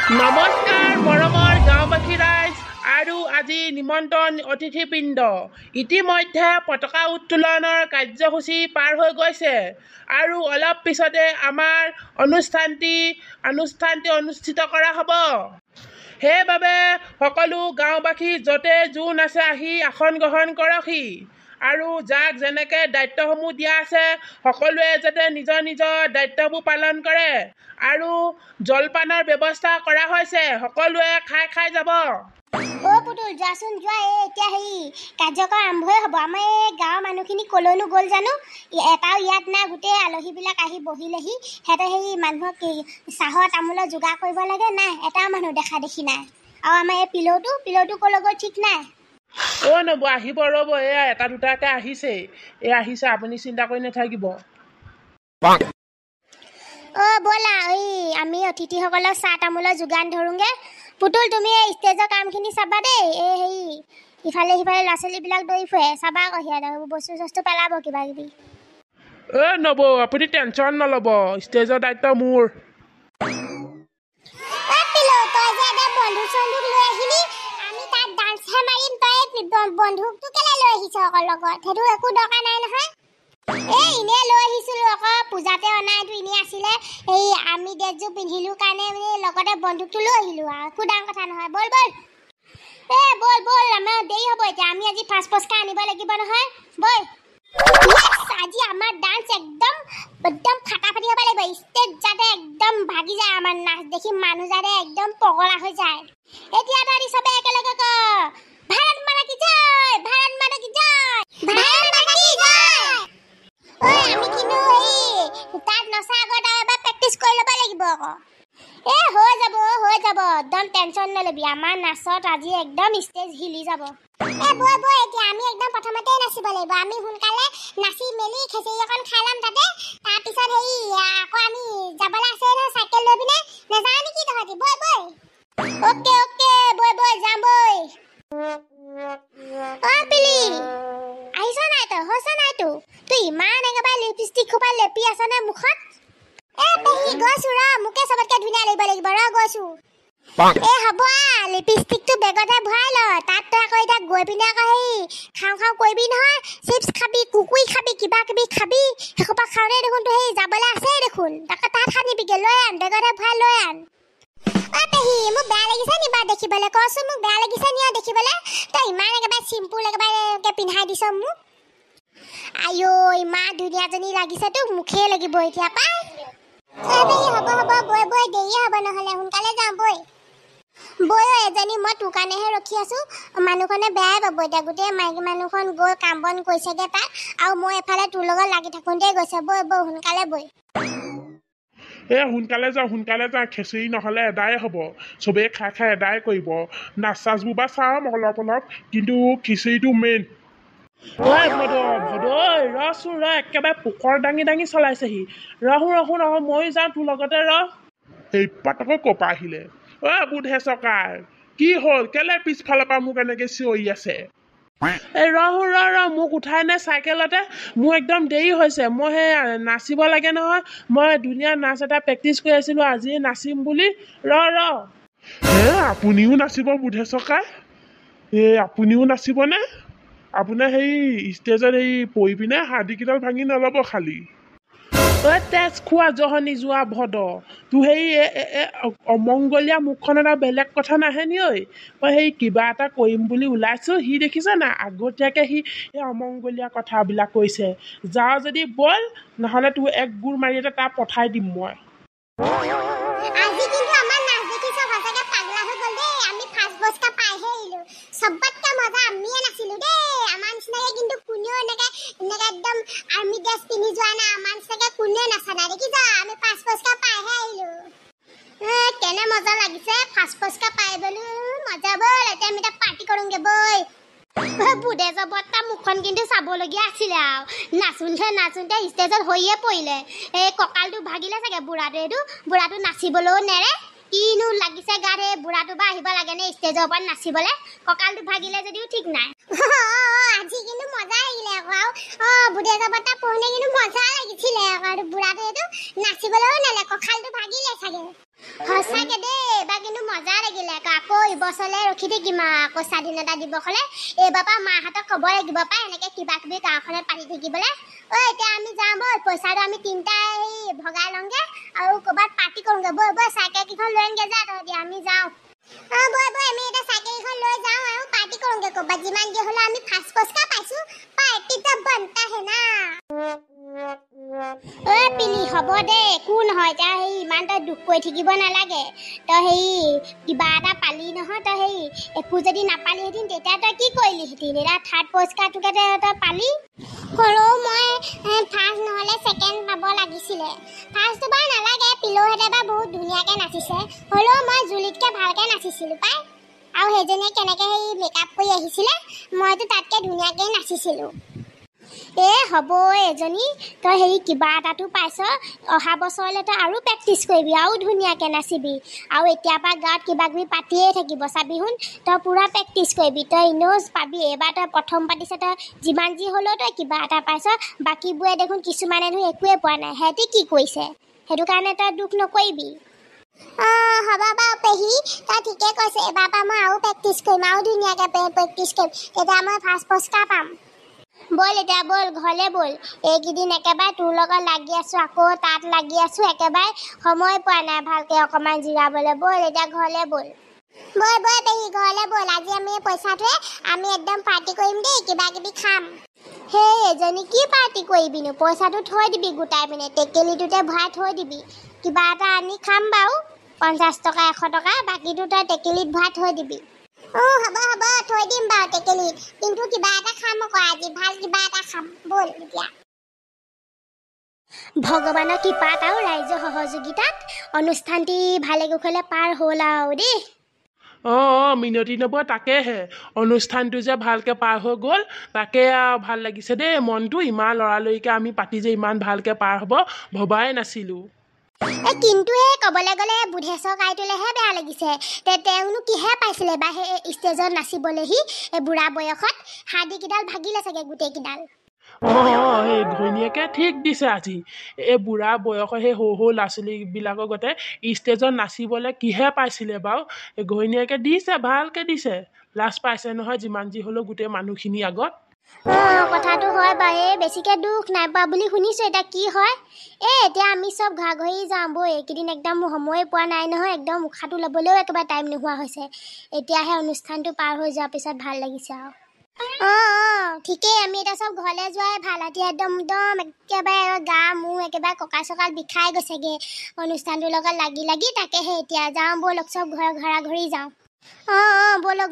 নমস্কাৰ মৰমৰ গাঁওবাসী ৰাইজ আৰু আজি নিমন্ত্ৰণ অতিথিবৃন্দ। ইতিমধ্যে পতাকা উত্তোলনৰ কাৰ্যসূচী পাৰ হৈ গৈছে আৰু অলপ পিছতে আমাৰ অনুষ্ঠানটি অনুষ্ঠিত কৰা হ'ব। সেইবাবে সকলো গাঁওবাসী য'তে যোন আছে আহি আসন গ্ৰহণ কৰকহি আৰু যাক যেনেকৈ দায়িত্বসমূহ দিয়া আছে সকলোৱে যাতে নিজৰ নিজৰ দায়িত্ববোৰ পালন কৰে আৰু জলপানৰ ব্যৱস্থা কৰা হৈছে, সকলোৱে খাই যাব। পুতুল যোৱাচোন যোৱা, এতিয়া কাৰ্যকৰ আৰম্ভই হ'ব। আমাৰ এই গাঁৱৰ মানুহখিনি কলৈনো গ'ল জানো, এটাও ইয়াত নাই। গোটেই আলহীবিলাক আহি বহিলেহি, সিহঁতে মানুহক চাহৰ তামোলৰ যোগাৰ কৰিব লাগে, নাই এটাও মানুহ দেখা দেখি নাই। আৰু আমাৰ এই পিলৌটো কলৈ গ'ল ঠিক নাই। নবৌ আহিব ৰ'ব, এয়া এটা দুটাকৈ আহিছেই, আহিছে, আপুনি চিন্তা কৰি নাথাকিব। ব'লা আমি অতিথিসকলক চাহ তামোলৰ যোগান ধৰোঁগৈ। পুতুল তুমি এই ষ্টেজৰ কামখিনি চাবা দেই। ইফালে সিফালে ল'ৰা ছোৱালীবিলাক দৌৰি ফুৰে, চাবা আকৌ সিহঁতে বস্তু পেলাব কিবা কিবি। নবৌ আপুনি টেনশ্যন নল'ব, ষ্টেজৰ দায়িত্ব মোৰ। তই যে এটা বন্ধুক লৈ আহিলি, আমি তাত ডান্সহে মাৰিম, তই বন্ধুকটো কেলৈ লৈ আহিছ আকৌ লগত? সেইটো একো দৰকাৰ নাই নহয়। এনেই লৈ আহিছিলোঁ আকৌ, পূজাতে অনাইটো এনেই আছিলে। আমি ড্ৰেছযোৰ পিন্ধিলোঁ কাৰণে লগতে বন্ধুকটো লৈ আহিলোঁ আৰু, একো ডাঙৰ কথা নহয়। ব'ল আমাৰ দেৰি হ'ব এতিয়া, আমি আজি ফাৰ্ষ্ট পুৰস্কাৰ আনিব লাগিব নহয়। ব'ল আজি আমাৰ ডান্স একদম ফাটাফাটি হ'ব লাগিব। ষ্টেজ যাতে একদম ভাগি যায়, আমাৰ নাচ দেখি মানুহ যাতে একদম পগলা হৈ যায়। এতিয়া তহঁতি চবে একেলগে ক, ভাৰত মাতা কি জয়, ভাৰত মাতা কি জয়, ভাৰত মাতা কি জয়। আমি কিন্তু তাত নচা আগত এবাৰ প্ৰেক্টিচ কৰি ল'ব লাগিব আকৌ। হৈ যাব, একদম টেনশ্যন নল'বি। আমাৰ নাচত আজি একদম ষ্টেজ হিলি যাব। বৈ এতিয়া আমি একদম প্ৰথমতে নাচিব লাগিব। আমি সোনকালে নাচি মেলি খেচৰি অকণ খাই ল'ম তাতে, তাৰপিছত আকৌ আমি যাবলৈ আছে নহয় চাইকেল লৈ পিনে, নাযাওঁ নেকি তহঁতি? বৈ অ'কে বৈ যাম বৈ। পিলি আহিছ নাই তই, হৈছে নাই তুই ইমান একেবাৰে লিপষ্টিক সোপা লেপি আছ নে মুখত? পেহী গৈছো ৰ, মোকে চবতকে ধুনীয়া লাগিব ৰ, গৈছো। হ'ব লিপষ্টিকটো বেগতে ভৰাই ল, তাত তই আকৌ এতিয়া গৈ পিনে আকৌ খাওঁ কৰিবি নহয়, চিপছ খাবি, কুকুৰি খাবি, কিবা কিবি খাবি, সেইসোপা খাওঁতে দেখোন তোৰ যাবলৈ আছেই দেখোন। তাকে তাত সানিবিগে, লৈ আন, বেগতে ভৰাই লৈ আন। পেহী মোক বেয়া লাগিছে নি বাৰু দেখিবলৈ? কচোন মোক বেয়া লাগিছে নি আৰু দেখিবলৈ? তই ইমান একেবাৰে চিম্পুল একেবাৰে পিন্ধাই দিছ মোক। ইমান ধুনীয়াজনী লাগিছে তোক, মুখেই লাগিব এতিয়া পাই। হ'ব বৈ দেৰিয়ে হ'ব, নহ'লে সোনকালে যাওঁ বৈ এজনী, মই তোৰ কাৰণেহে ৰখি আছোঁ। মানুহখনে বেয়াই পাব এতিয়া, গোটেই মাইকী মানুহখন গৈ কাম বন কৰিছেগৈ তাত, আৰু মই এফালে তোৰ লগত লাগি থাকোঁতে গৈছে। বৈ সোনকালে বৈ। সোনকালে যা, খেচৰি নহ'লে এদায় হ'ব, চবেই খাই এদায় কৰিব। নাচ চাচবোৰ বা চাম অলপ, কিন্তু খিচিৰিটো মেইন। ৰচোন একেবাৰে পোকৰ দাঙি চলাইছেহি। ৰহো ময়ো যাওঁ তোৰ লগতে এই পাতকৈ ক'পা আহিলে? বুধে চকাৰ কি হ'ল? কেলে পিছফালৰ পৰা মোক এনেকে চিঞৰি আছে? মোক উঠাই নে চাইকেলতে, মোৰ একদম দেৰি হৈছে। মই নাচিব লাগে নহয়, মই ধুনীয়া নাচ এটা প্ৰেক্টিচ কৰি আছিলোঁ, আজি নাচিম বুলি। আপুনিও নাচিব বুধে চকাৰ? আপুনিও নাচিবনে? আপোনাৰ ষ্টেজত পৰি পিনে হাৰ্ডিকেইডাল ভাঙি নল'ব খালি। তেজ খোৱা জহনি যোৱা ভদ, তোৰ অমংগলীয়া মুখখন এটা বেলেগ কথা নাহে নি? মই কিবা এটা কৰিম বুলি ওলাইছোঁ, সি দেখিছ নাই আগতীয়াকৈ অমংগলীয়া কথাবিলাক কৈছে। যাওঁ যদি বল, নহ'লে তোৰ এক গোৰ মাৰি এটা তাক পঠাই দিম মই। আজি কিন্তু আমাৰ নাচ দেখি চব সঁচাকে পাগলা হৈ গ'ল দেই। আমি ফাৰ্ষ্ট পুৰস্কাৰ পাইহে আহিলোঁ, চবতকে মজা আমিয়ে নাচিলোঁ দেই। আমাৰ নিচিনাকে কিন্তু কোনেও এনেকে একদম আৰ্মি ড্ৰেছ পিন্ধি যোৱা নাই, আমাৰ নিচিনাকে কোনেও নাচা নাই, দেখিছ? আমি ফাৰ্ষ্ট পুৰস্কাৰ পাইহে আহিলোঁ। কেনে মজা লাগিছে ফাৰ্ষ্ট পুৰস্কাৰ পাই বোলো, মজা। ব'ল এতিয়া আমি পাৰ্টি কৰোঁগে বৈ। বুধে জবতা মুখখন কিন্তু চাবলগীয়া আছিলে আৰু, নাচোঁতে ষ্টেজত হৈয়ে পৰিলে। কঁকালটো ভাগিলে চাগে বুঢ়াটো নাচিবলৈও নেৰে। কিনো লাগিছে গাত, বুঢ়াটো বা আহিব লাগে নে ষ্টেজৰ ওপৰত নাচিবলৈ? কঁকালটো ভাগিলে যদিও ঠিক নাই। আজি কিন্তু মজা আহিলে আকৌ, বুধে জবতা পঢ়োঁতে কিন্তু মজা লাগিছিলে আকৌ। বুঢ়াটো নাচিবলৈও নেলে, কঁকালটো ভাগিলে চাগে। সঁচাকে দেই, এবাৰ কিন্তু বছৰলৈ ৰখি থাকিম আকৌ স্বাধীনতা দিৱসলৈ এইবাৰ পৰা মাহঁতক ক'ব লাগিব পাই এনেকৈ কিবা কিবি গাঁওখনত পাতি থাকিবলৈ এতিয়া আমি যাওঁ ব'ল পইচাটো আমি তিনিটাই ভগাই লওঁগৈ আৰু ক'ৰবাত পাৰ্টি কৰোঁগৈ ব'ল চাইকেলকেইখন লৈ আনগৈ যা তহঁতি আমি যাওঁ ব'ল আমি এতিয়া চাইকেলকেইখন লৈ যাওঁ আৰু পাৰ্টি কৰোঁগৈ ক'ৰবাত যিমান যি হ'লেও আমি ফাৰ্ষ্ট পুৰস্কাৰ পাইছোঁ পাৰ্টিটো বনতা হে না পিলি হ'ব দে একো নহয় এতিয়া ইমান তই দুখ কৰি থাকিব নালাগে তই কিবা এটা পালি নহয় তই একো যদি নাপালিহেঁতেন তেতিয়া তই কি কৰিলিহেঁতেন এতিয়া থাৰ্ড পুৰস্কাৰটোকে তই পালি হ'লেও মই ফাৰ্ষ্ট নহ'লে ছেকেণ্ড পাব লাগিছিলে ফাৰ্ষ্টটো বাৰু নালাগে পিলৌহেঁতে বাৰু বহুত ধুনীয়াকৈ নাচিছে হ'লেও মই জুলিতকৈ ভালকৈ নাচিছিলোঁ পাই আৰু সেইজনীয়ে কেনেকৈ মেকআপ কৰি আহিছিলে মইতো তাতকৈ ধুনীয়াকৈ নাচিছিলোঁ হ'ব এজনী তই কিবা এটাতো পাইছ অহা বছৰলৈ তই আৰু প্ৰেক্টিচ কৰিবি আৰু ধুনীয়াকৈ নাচিবি আৰু এতিয়াৰ পৰা গাঁৱত কিবা কিবি পাতিয়ে থাকিব চাবিচোন তই পূৰা প্ৰেক্টিচ কৰিবি তই এনেও পাবি এইবাৰ তই প্ৰথম পাতিছ তই যিমান যি হ'লেও তই কিবা এটা পাইছ বাকীবোৰে দেখোন কিছুমানে দেখোন একোৱে পোৱা নাই সিহঁতি কি কৰিছে সেইটো কাৰণে তই দুখ নকৰিবি হ'ব বাৰু পেহী তই ঠিকে কৈছে এইবাৰ পৰা মই আৰু প্ৰেক্টিচ কৰিম আৰু ধুনীয়াকৈ প্ৰেক্টিচ কৰিম তেতিয়া মই ফাৰ্ষ্ট পুৰস্কাৰ পাম ব'ল এতিয়া ব'ল ঘৰলৈ ব'ল এইকেইদিন একেবাৰে তোৰ লগত লাগি আছোঁ আকৌ তাত লাগি আছোঁ একেবাৰে সময় পোৱা নাই ভালকৈ অকণমান জিৰাবলৈ ব'ল এতিয়া ঘৰলৈ ব'ল পেহী ঘৰলৈ ব'ল আজি আমি পইচাটোৱে আমি একদম পাৰ্টি কৰিম দেই কিবা কিবি খাম এজনী কি পাৰ্টি কৰিবিনো পইচাটো থৈ দিবি গোটাই পিনে টেকেলিটোতে ভৰাই থৈ দিবি কিবা এটা আনি খাম বাৰু 50 টকা 100 টকা বাকীটো তই টেকেলিত ভৰাই থৈ দিবি হ'ব থৈ দিম বাৰু টেকেলিত কিন্তু কিবা এটা খাম আকৌ আজি ভাল কিবা এটা খাম ব'ল এতিয়া ভগৱানৰ কৃপাত আৰু ৰাইজৰ সহযোগিতাত অনুষ্ঠানটি ভালে কুশলে পাৰ হ'ল আৰু দেই মিনতি নবৌ তাকেহে অনুষ্ঠানটো যে ভালকৈ পাৰ হৈ গ'ল তাকে ভাল লাগিছে দেই মনটো ইমান লৰালৰিকৈ আমি পাতি যে ইমান ভালকৈ পাৰ হ'ব ভবাই নাছিলোঁ কিন্তু ক'বলৈ গ'লে বুধেশ্বৰ গাইটোলেহে বেয়া লাগিছে তেওঁনো কিহে পাইছিলে বা সেই ষ্টেজত নাচিবলৈহি বুঢ়া বয়সত হাৰ্ডিকেইডাল ভাগিলে চাগে গোটেইকেইডাল সেই ঘৈণীয়েকে ঠিক দিছে আজি এই বুঢ়া বয়সৰ সেই সৰু ল'ৰা ছোৱালীবিলাকৰ গতে ষ্টেজত নাচিবলৈ কিহে পাইছিলে বাৰু এই ঘৈণীয়েকে দিছে ভালকৈ দিছে লাজ পাইছে নহয় যিমান যি হ'লেও গোটেই মানুহখিনিৰ আগত কথাটো হয় বাৰু বেছিকৈ দুখ নাই পোৱা বুলি শুনিছোঁ এতিয়া কি হয় এতিয়া আমি চব ঘৰা ঘৰি যাওঁ বৈ এইকেইদিন একদম সময়ে পোৱা নাই নহয় একদম উশাহটো ল'বলৈও একেবাৰে টাইম নোহোৱা হৈছে এতিয়াহে অনুষ্ঠানটো পাৰ হৈ যোৱাৰ পিছত ভাল লাগিছে আৰু ঠিকেই আমি এতিয়া চব ঘৰলৈ যোৱাই ভাল এতিয়া একদম একেবাৰে গা মূৰ একেবাৰে কঁকাল চকাল বিষাই গৈছেগৈ অনুষ্ঠানটোৰ লগত লাগি লাগি তাকেহে এতিয়া যাওঁ ব'লক চব ঘৰা ঘৰি যাওঁ ব'লক